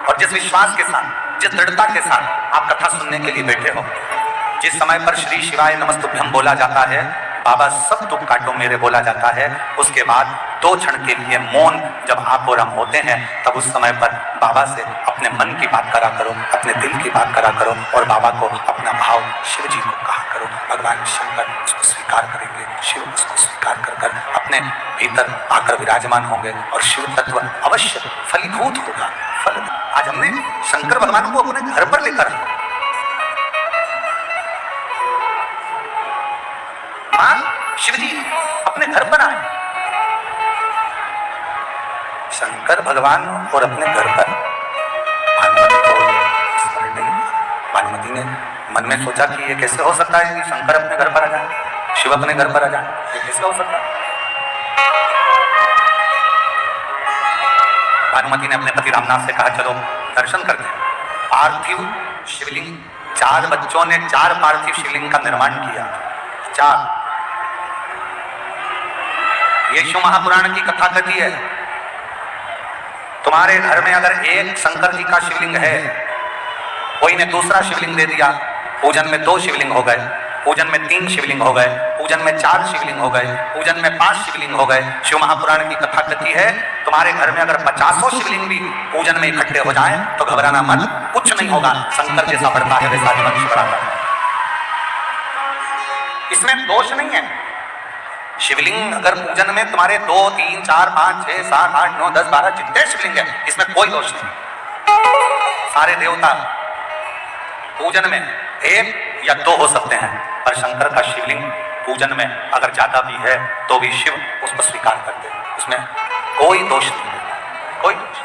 और जिस विश्वास के साथ, जिस दृढ़ता के साथ आप कथा सुनने के लिए बैठे हो, जिस समय पर श्री शिवाय नमस्तुभ्यम बोला जाता है, बाबा सब दुख काटो मेरे बोला जाता है, उसके बाद 2 क्षण के लिए मौन जब आप और हम होते हैं, तब उस समय पर बाबा से अपने मन की बात करा करो, अपने दिल की बात करा करो और बाबा को अपना भाव शिव जी को कहा करो। भगवान शंकर उसको स्वीकार करेंगे, शिव उसको स्वीकार कर कर अपने भीतर आकर विराजमान होंगे और शिव तत्व अवश्य फलीभूत होगा। फल आज हमने शंकर भगवान को अपने घर पर लेकर आए। शिव जी अपने घर पर आए, शंकर भगवान और अपने घर पर। भानुमति ने मन में सोचा कि ये कैसे हो सकता है कि शंकर अपने घर पर आ जाए, शिव अपने घर पर आ जाए, ये कैसे हो सकता है। भानुमति ने अपने पति रामनाथ से कहा चलो दर्शन करते हैं। पार्थिव शिवलिंग, 4 बच्चों ने 4 पार्थिव शिवलिंग का निर्माण किया। 4 यीशु महापुराण की कथा कहती है, तुम्हारे घर में अगर एक शंकर जी का शिवलिंग है, कोई ने दूसरा शिवलिंग दे दिया, पूजन में 2 शिवलिंग हो गए, पूजन में 3 शिवलिंग हो गए, पूजन में 4 शिवलिंग हो गए, पूजन में 5 शिवलिंग हो गए। शिव महापुराण की कथा कहती है, तुम्हारे घर में अगर 50 शिवलिंग भी पूजन में इकट्ठे हो जाएं तो घबराना मत, कुछ नहीं होगा। शंकर जैसा बढ़ता है वैसा मनुष्य बढ़ाता है, इसमें दोष नहीं है। शिवलिंग अगर पूजन में तुम्हारे 2, 3, 4, 5, 6, 7, 8, 9, 10, 12 जितने शिवलिंग है, इसमें कोई दोष नहीं। सारे देवता पूजन में 1 या 2 हो सकते हैं, पर शंकर का शिवलिंग पूजन में अगर ज्यादा भी है तो भी शिव उसको स्वीकार करते हैं, उसमें कोई दोष नहीं, कोई दोष।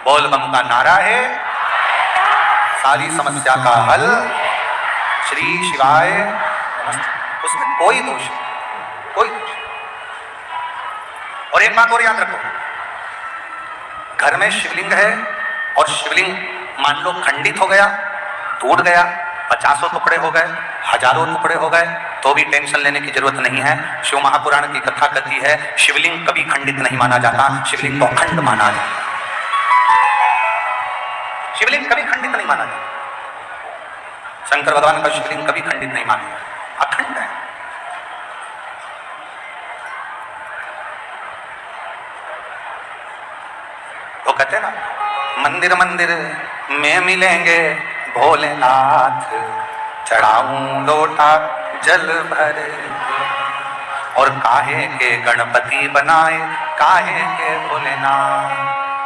बोल बम का नारा है, सारी समस्या का हल श्री शिवाय, उसमें कोई दोष नहीं, कोई दोष। और एक बात और याद रखो, घर में शिवलिंग है और शिवलिंग मान लो खंडित हो गया, टूट गया, 50 टुकड़े हो गए, हजारों टुकड़े हो गए, तो भी टेंशन लेने की जरूरत नहीं है। शिव महापुराण की कथा कहती है, शिवलिंग कभी खंडित नहीं माना जाता, शिवलिंग को अखंड माना जाता। शिवलिंग कभी खंडित नहीं माना जाता। शंकर भगवान का शिवलिंग कभी खंडित नहीं माना जाता, अखंड है। वो कहते हैं ना, मंदिर मंदिर में मिलेंगे भोलेनाथ, चढ़ाऊं लोटा जल भरे, और काहे के गणपति बनाए, काहे के भोलेनाथ,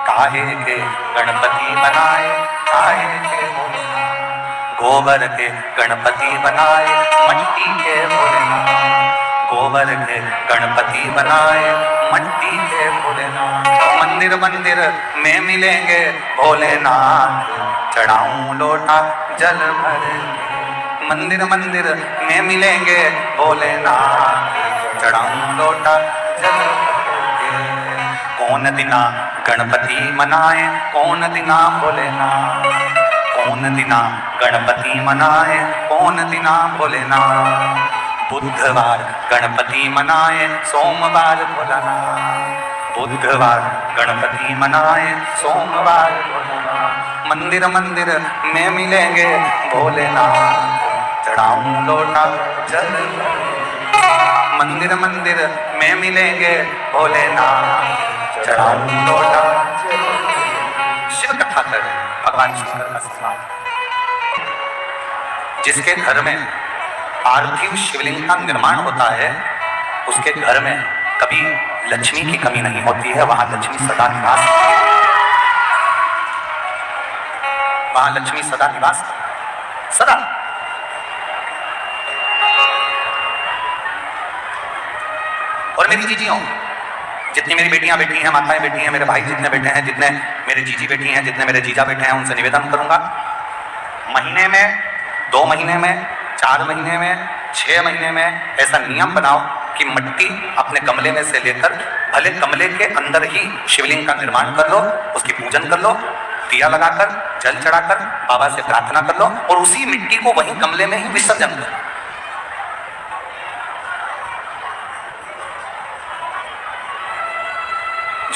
काहे के गणपति बनाए, काहे के भोलेनाथ, गोबर के गणपति बनाए, मट्टी के भोलेनाथ, गोबर के गणपति बनाए, मट्टी के भोलेनाथ। मंदिर मंदिर में मिलेंगे भोलेनाथ, चढ़ाऊं लोटा जल भरे, मंदिर मंदिर में मिलेंगे भोलेनाथ, चढ़ाऊं लोटा जल भरे। कौन दिना गणपति मनाए, कौन दिना भोलेनाथ, कौन दिना गणपति मनाए, कौन दिना भोलेनाथ। बुधवार गणपति मनाए, सोमवार भोलेनाथ, बुधवार गणपति मनाए, सोमवार भोलेनाथ। मंदिर मंदिर में मिलेंगे भोलेनाथ, चढ़ाऊं लोटा जल भरे, मंदिर मंदिर में मिलेंगे भोलेनाथ, चढ़ाऊं लोटा जल भरे। शिव कथा कर भगवान शंकर का सम्मान। जिसके घर में पार्थिव शिवलिंग का निर्माण होता है, उसके घर में कभी लक्ष्मी की कमी नहीं होती है, वहां लक्ष्मी सदा निवास, वहां लक्ष्मी सदा निवास, सदा। और मेरी जीजियों, जितनी मेरी बेटियां बैठी हैं, माताएं बैठी हैं, मेरे भाई जितने बैठे हैं, जितने मेरे जीजी बैठी हैं, जितने मेरे जीजा बैठे हैं, उनसे निवेदन करूंगा, महीने में, 2 महीने में, 4 महीने में, 6 महीने में ऐसा नियम बनाओ कि मिट्टी अपने गमले में से लेकर, भले गमले के अंदर ही शिवलिंग का निर्माण कर लो, उसकी पूजन कर लो, दिया लगाकर, जल चढ़ाकर बाबा से प्रार्थना कर लो, और उसी मिट्टी को वहीं गमले में ही विसर्जन कर लो।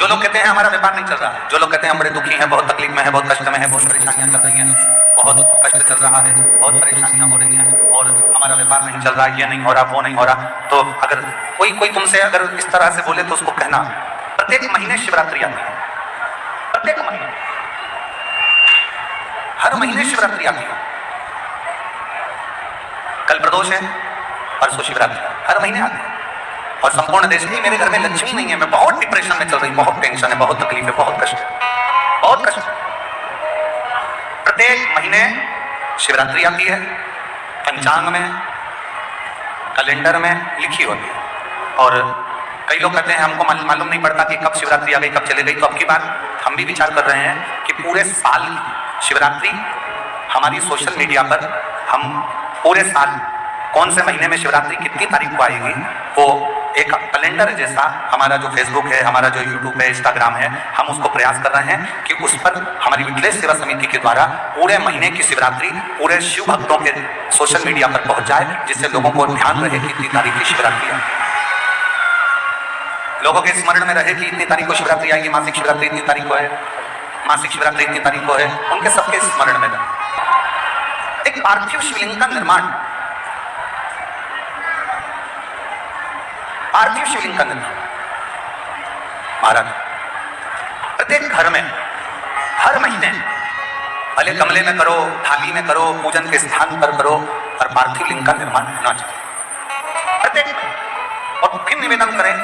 जो लोग कहते हैं हमारा व्यापार नहीं चल रहा है, जो लोग कहते हैं हम बड़े दुखी हैं, बहुत तकलीफ में हैं, बहुत कष्ट में हैं, बहुत परेशानियां चल रही हैं, बहुत कष्ट चल रहा है, बहुत परेशानियां हो रही हैं और हमारा व्यापार नहीं चल रहा, ये नहीं हो रहा, वो नहीं हो रहा, तो अगर कोई तुमसे अगर इस तरह से बोले तो उसको कहना प्रत्येक महीने शिवरात्रि आती है, प्रत्येक महीने, हर महीने शिवरात्रि आती है। कल प्रदोष है, परसों शिवरात्रि, हर महीने आती है। और संपूर्ण देश में मेरे घर में लक्ष्मी नहीं है, मैं बहुत डिप्रेशन में चल रही, बहुत टेंशन है, बहुत तकलीफ है, बहुत कष्ट है, बहुत कष्ट है। प्रत्येक महीने शिवरात्रि आती है, पंचांग में, कैलेंडर में लिखी होती है। और कई लोग कहते हैं हमको मालूम नहीं पड़ता कि कब शिवरात्रि आ गई, कब चली गई। तो अब की बार हम भी विचार कर रहे हैं कि पूरे साल की शिवरात्रि हमारी सोशल मीडिया पर हम पूरे साल कौन से महीने में शिवरात्रि कितनी तारीख को आएगी, वो एक कैलेंडर जैसा हमारा जो फेसबुक है, हमारा जो यूट्यूब है, इंस्टाग्राम है, हम उसको प्रयास कर रहे हैं कि उस पर हमारी विटलेश सेवा समिति के द्वारा पूरे महीने की शिवरात्रि पूरे शिव भक्तों के सोशल मीडिया पर पहुंच जाए, जिससे लोगों को ध्यान रहे कि इतनी तारीख की शिवरात्रि है, लोगों के स्मरण में रहे कि इतनी तारीख को शिवरात्रि आएगी, मासिक शिवरात्रि इतनी तारीख को है, मासिक शिवरात्रि इतनी तारीख को है, उनके सबके स्मरण में रहे। एक पार्थिव शिवलिंग का निर्माण, पार्थिव शिवलिंग का निर्माण महाराज प्रत्येक घर में हर महीने, भले गमले में करो, थाली में करो, पूजन के स्थान पर करो, और पार्थिव लिंग का निर्माण होना चाहिए प्रत्येक। और फिर निवेदन करें,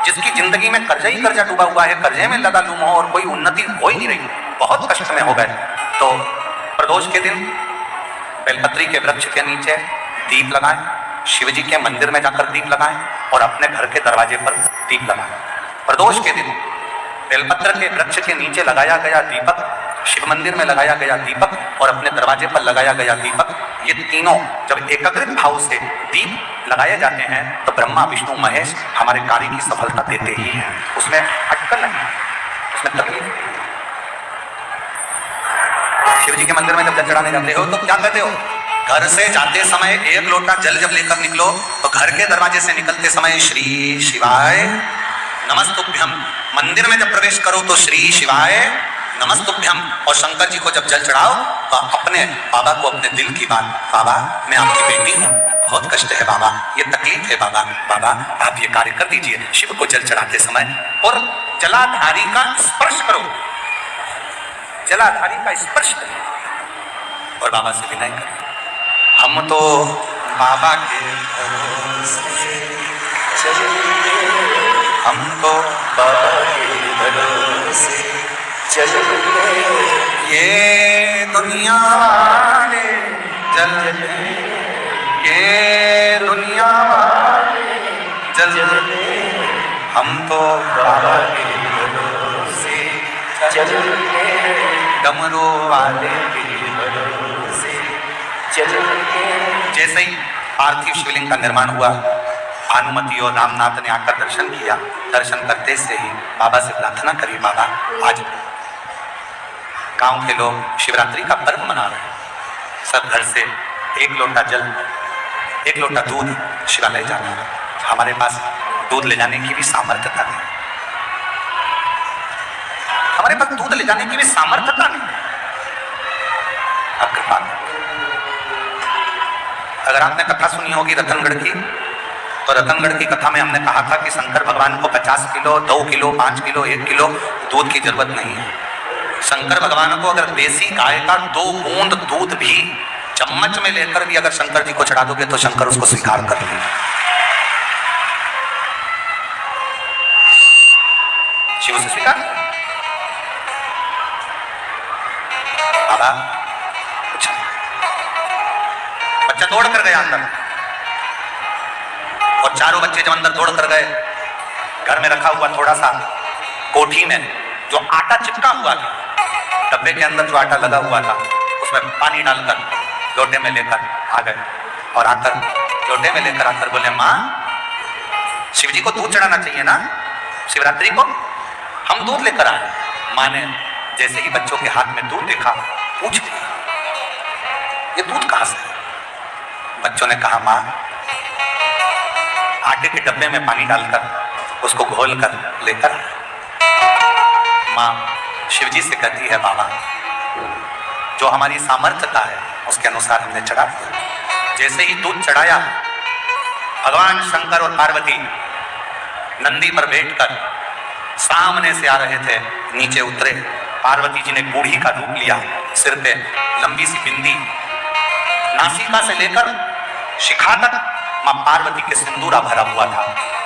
जिसकी जिंदगी में कर्जा ही कर्जा डूबा हुआ है, कर्जे में लदा लूम हो और कोई उन्नति हो ही नहीं रही, बहुत कष्ट में हो गए, तो प्रदोष के दिन बेलपत्री के वृक्ष के नीचे दीप लगाएं, शिव जी के मंदिर में जाकर दीप लगाएं और अपने घर के दरवाजे पर दीप लगाएं। प्रदोष के दिन बेलपत्र के वृक्ष के नीचे लगाया गया दीपक, शिव मंदिर में लगाया गया दीपक और अपने दरवाजे पर लगाया गया दीपक, ये तीनों जब एकाग्रित भाव से दीप लगाए जाते हैं तो ब्रह्मा विष्णु महेश हमारे कार्य की सफलता देते ही हैं, उसमें अटकल नहीं, उसमें तकलीफ नहीं। शिव जी के मंदिर में जब जल चढ़ाने जाते हो तो क्या कहते हो? घर से जाते समय एक लोटा जल जब लेकर निकलो तो घर के दरवाजे से निकलते समय श्री शिवाय नमस्तुभ्यम, मंदिर में जब प्रवेश करो तो श्री शिवाय नमस्तुभ्यम, और शंकर जी को जब जल चढ़ाओ तो अपने बाबा को अपने दिल की बात, बाबा मैं आपकी बेटी हूँ, बहुत कष्ट है बाबा, ये तकलीफ है बाबा, बाबा आप ये कार्य कर दीजिए। शिव को जल चढ़ाते समय और जलाधारी का स्पर्श करो, जलाधारी का स्पर्श करो और बाबा से विनय करो, हम तो बाबा के भरोसे चले, हम तो बाबा के भरोसे चले, ये दुनिया वाले जलते, ये दुनिया वाले जलते, हम तो बाबा के भरोसे चले, डमरू वाले के भरोसे चले। जैसे ही पार्थिव शिवलिंग का निर्माण हुआ, भानुमति और रामनाथ ने आकर दर्शन किया, दर्शन करते से ही बाबा से प्रार्थना करी, बाबा आज गांव के लोग शिवरात्रि का पर्व मना रहे हैं, सब घर से एक लोटा जल, एक लोटा दूध शिवालय जाना है, हमारे पास दूध ले जाने की भी सामर्थ्यता नहीं, हमारे पास दूध ले जाने की भी सामर्थ्यता नहीं। अब कृपा, अगर आपने कथा सुनी होगी रतनगढ़ की, तो रतनगढ़ की कथा में हमने कहा था कि शंकर भगवान को 50 किलो, 2 किलो, 5 किलो, 1 किलो दूध की जरूरत नहीं है। शंकर भगवान को अगर देसी गाय का 2 बूंद दूध भी चम्मच में लेकर भी अगर शंकर जी को चढ़ा दोगे तो शंकर उसको स्वीकार कर लेंगे। शिव से स्वीकार, बाबा कुछ बच्चा दौड़ कर गया अंदर, और चारों बच्चे जब अंदर दौड़ कर गए, घर में रखा हुआ थोड़ा सा कोठी में जो आटा चिपका हुआ था, डब्बे के अंदर जो आटा लगा हुआ था उसमें पानी डालकर लोटे में लेकर आ गए, और आकर लोटे में लेकर आकर बोले, माँ शिव जी को दूध चढ़ाना चाहिए ना शिवरात्रि को, हम दूध लेकर आए। माँ ने जैसे ही बच्चों के हाथ में दूध देखा पूछ लिया, ये दूध कहाँ से है? बच्चों ने कहा, माँ आटे के डब्बे में पानी डालकर उसको घोल कर लेकर माँ शिव जी से कहती है, बाबा जो हमारी सामर्थ्यता है उसके अनुसार हमने चढ़ा दिया। जैसे ही दूध चढ़ाया, भगवान शंकर और पार्वती नंदी पर बैठकर सामने से आ रहे थे, नीचे उतरे। पार्वती जी ने बूढ़ी का रूप लिया, सिर पे लंबी सी बिंदी, नासिका से लेकर शिखा तक मां पार्वती के सिंदूरा भरा हुआ था।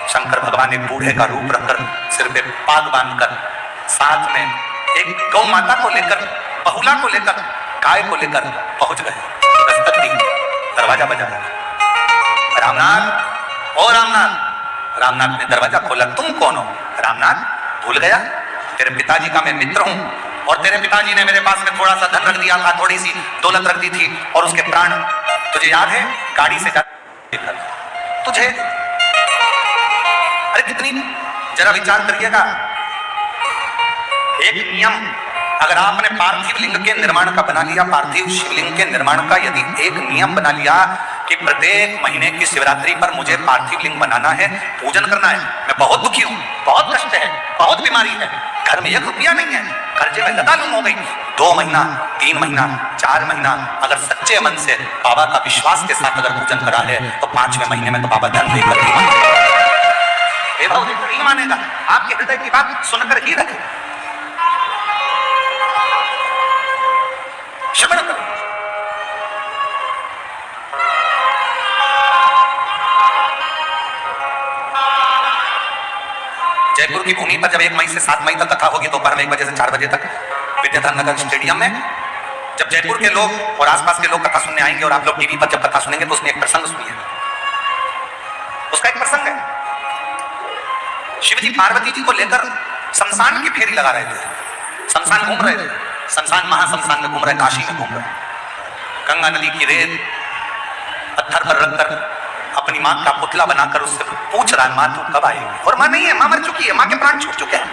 शंकर भगवान एक बूढ़े का रूप रखकर सिर पे पाग बांधकर साथ में एक गौ माता को लेकर, बहुला को लेकर, गाय को लेकर पहुंच गए। दस्तक दी, दरवाजा बजाया, रामनाथ, ओ रामनाथ। रामनाथ ने दरवाजा खोला। तुम कौन हो? रामनाथ, भूल गया? तेरे पिताजी का मैं मित्र हूं, और तेरे पिताजी ने मेरे पास में थोड़ा सा धन रख दिया था, थोड़ी सी दौलत रख दी थी, और उसके प्राण तुझे याद है? गाड़ी से तुझे, अरे कितनी, जरा विचार करिएगा। एक नियम, अगर आपने पार्थिव लिंग के निर्माण का बना लिया, पार्थिव शिवलिंग के निर्माण का यदि एक नियम बना लिया कि प्रत्येक महीने की शिवरात्रि पर मुझे पार्थिव लिंग बनाना है, पूजन करना है। मैं बहुत दुखी हूँ, बहुत कष्ट है, बहुत बीमारी है, घर में 1 रुपया नहीं है, कर्जे में लतालुम हो गई। 2 महीना, 3 महीना, 4 महीना अगर सच्चे मन से बाबा का विश्वास के साथ अगर पूजन करा है, तो 5वें महीने में तो बाबा धन देकर नहीं मानेगा। आपके हृदय की बात सुनकर ही रखे, श्रवण करो। जयपुर की भूमि पर जब 1 मई से 7 मई तक कथा होगी, दोपहर में 1 बजे से 4 बजे तक विद्याधर नगर स्टेडियम में, जब जयपुर के लोग और आसपास के लोग कथा सुनने आएंगे और आप लोग टीवी पर जब कथा सुनेंगे, तो उसमें एक प्रसंग सुनिए। उसका एक प्रसंग है, शिवजी पार्वती जी को लेकर शमशान की फेरी लगा रहे थे। शमशान घूम रहे थे, शमशान महाशमशान में घूम रहे, काशी में घूम रहे। गंगा नदी की रेत पत्थर पर रखकर अपनी मां का पुतला बनाकर उससे पूछ रहा है, मां तू कब आएगी? और मां नहीं है, मां मर चुकी है, मां के प्राण छूट चुके हैं।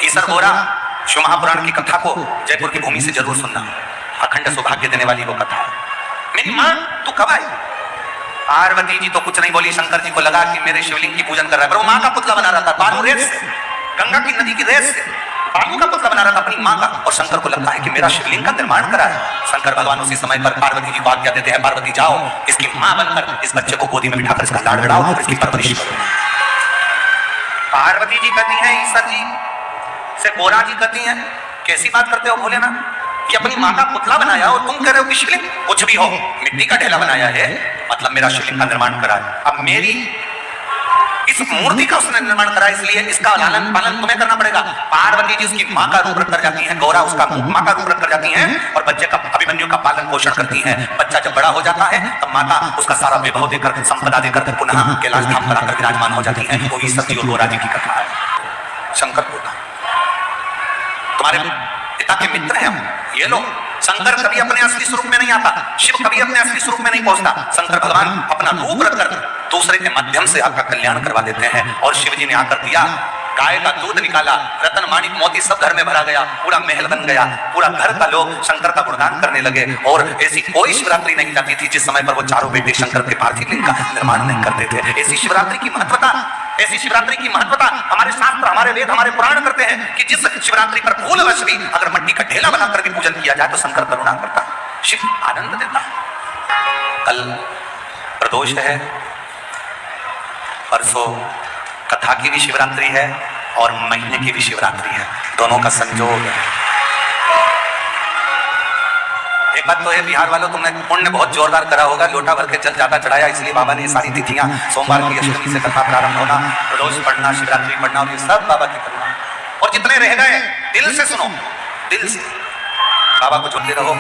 ईसर गोरा शिव महापुराण की कथा को जयपुर की भूमि से जरूर सुनना, अखंड सौभाग्य देने वाली वो कथा है। मेरी मां तू कब आएगी? पार्वती जी तो कुछ नहीं बोली। शंकर जी को लगा कि मेरे शिवलिंग की पूजन कर रहा है, पर वो मां का पुतला बना रहा था, बालू रेत से, गंगा की नदी की रेत से बालू का पुतला बना रहा था अपनी मां का। और शंकर को लगता है कि मेरा शिवलिंग का निर्माण करा है। शंकर भगवान उसी समय पर पार्वती जी को आज्ञा देते हैं, पार्वती जाओ, इसकी मां बनकर इस बच्चे को गोदी में बिठाकर इसका लाड़ लड़ाओ और इसकी परवरिश करो। पार्वती जी कहती हैं, ईश्वर जी से गोरा जी कहती हैं, कैसी बात करते हो भोलेनाथ, कि अपनी मां का पुतला बनाया और तुम कह रहे हो कि शिवलिंग? कुछ भी हो, मिट्टी का ढेला बनाया है, मतलब मेरा शिवलिंग का निर्माण करा है। अब मेरी इस मूर्ति का उसने निर्माण करा, इसलिए इसका लालन पालन तुम्हें करना पड़ेगा। पार्वती जी उसकी मां का रूप रख कर जाती हैं, गौरा उसका मां का रूप रख कर जाती हैं, और बच्चे का, अभिमन्यु का पालन पोषण करती हैं। बच्चा जब बड़ा हो जाता है, तब माता उसका सारा विभव देकर, संपदा देकर पुनः कैलाश धाम पर आकर विराजमान हो जाती है। वही सती और गौरा जी की कथा है। शंकर बोला, तुम्हारे पिता के मित्र हैं हम, ये लो। शंकर कभी अपने असली स्वरूप में नहीं आता, शिव कभी अपने असली स्वरूप में नहीं पहुंचता। शंकर भगवान अपना रूप रखकर दूसरे के माध्यम से आपका कल्याण करवा देते हैं। और शिव जी ने आकर दिया, गाय का दूध निकाला, रतन माणिक मोती सब घर में भरा गया, पूरा महल बन गया, पूरा घर का लोग शंकर का गुणगान करने लगे। और ऐसी कोई शिवरात्रि नहीं जाती थी जिस समय पर वो चारों बेटे शंकर के पार्थिव लिंग का निर्माण नहीं करते थे। ऐसी शिवरात्रि की महत्वता, ऐसी शिवरात्रि की महत्वता हमारे शास्त्र, हमारे वेद, हमारे पुराण करते हैं कि जिस शिवरात्रि पर भूलवश भी अगर मिट्टी का ढेला बनाकर के पूजन किया जाए तो शंकर करुणा करता, शिव आनंद देता। कल प्रदोष है, परसों कथा की भी शिवरात्रि है और महीने की भी शिवरात्रि है, दोनों का संयोग है। एक बात तो है बिहार वालों, तुमने पुण्य बहुत जोरदार करा होगा, लोटा भर के जल ज्यादा चढ़ाया, इसलिए बाबा ने ये सारी तिथियां, सोमवार की अष्टमी से कथा प्रारंभ होना, प्रदोष पढ़ना, शिवरात्रि पढ़ना, और ये सब बाबा की करुणा। और जितने रह गए दिल से सुनो, दिल से बाबा को जोड़ते रहो।